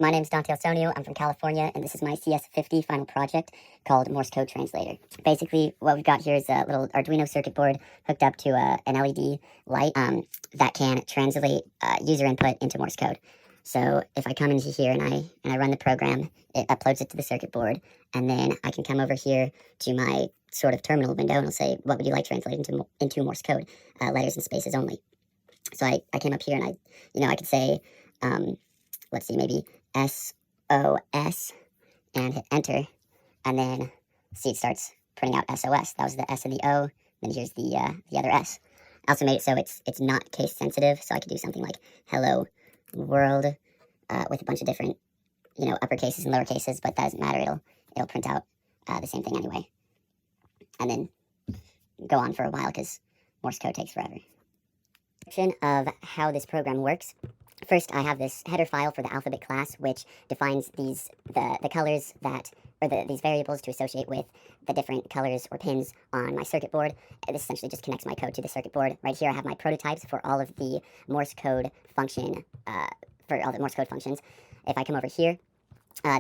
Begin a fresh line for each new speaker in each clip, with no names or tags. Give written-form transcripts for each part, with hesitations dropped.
My name is Dante Alsonio. I'm from California, and this is my CS50 Final Project called Morse Code Translator. Basically, what we've got here is a little Arduino circuit board hooked up to an LED light that can translate user input into Morse code. So if I come into here and I run the program, it uploads it to the circuit board, and then I can come over here to my sort of terminal window, and I'll say, what would you like translated into Morse code, letters and spaces only. So I came up here and I could say, let's see, maybe SOS and hit enter, and then see it starts printing out SOS. That was the S and the O. Then here's the other S. I also made it so it's not case sensitive, so I could do something like hello world with a bunch of different uppercases and lower cases, but that doesn't matter. It'll print out the same thing anyway, and then go on for a while because Morse code takes forever. Of how this program works. First, I have this header file for the alphabet class, which defines the colors these variables to associate with the different colors or pins on my circuit board. This essentially just connects my code to the circuit board. Right here, I have my prototypes for all of the Morse code functions. If I come over here,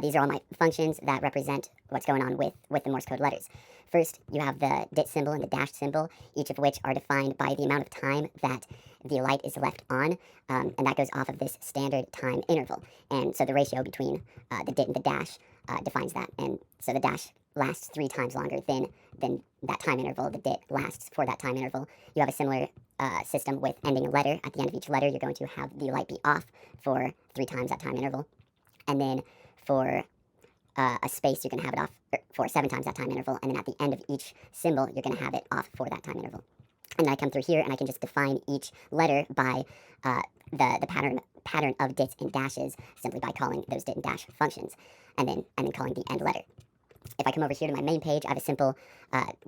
these are all my functions that represent what's going on with the Morse code letters. First, you have the dit symbol and the dash symbol, each of which are defined by the amount of time that the light is left on, and that goes off of this standard time interval. And so the ratio between the dit and the dash defines that. And so the dash lasts 3 times longer than that time interval. The dit lasts for that time interval. You have a similar system with ending a letter. At the end of each letter, you're going to have the light be off for 3 times that time interval. And then for a space, you're going to have it off for 7 times that time interval, and then at the end of each symbol, you're going to have it off for that time interval. And then I come through here, and I can just define each letter by the pattern of dits and dashes simply by calling those dit and dash functions, and then calling the end letter. If I come over here to my main page, I have a simple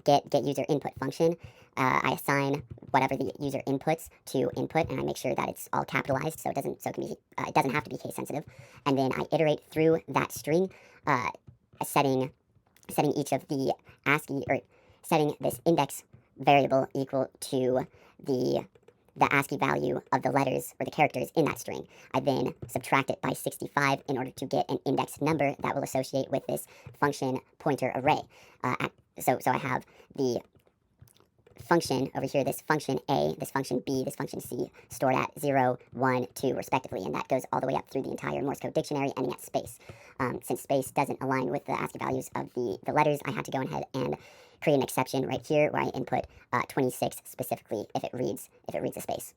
get user input function. I assign whatever the user inputs to input, and I make sure that it's all capitalized, so it doesn't have to be case sensitive. And then I iterate through that string, setting each of the ASCII, or setting this index variable equal to the ASCII value of the letters or the characters in that string. I then subtract it by 65 in order to get an index number that will associate with this function pointer array. So I have the function over here, this function A, this function B, this function C, stored at 0, 1, 2, respectively, and that goes all the way up through the entire Morse code dictionary, ending at space. Since space doesn't align with the ASCII values of the letters, I had to go ahead and create an exception right here where I input 26 specifically if it reads a space.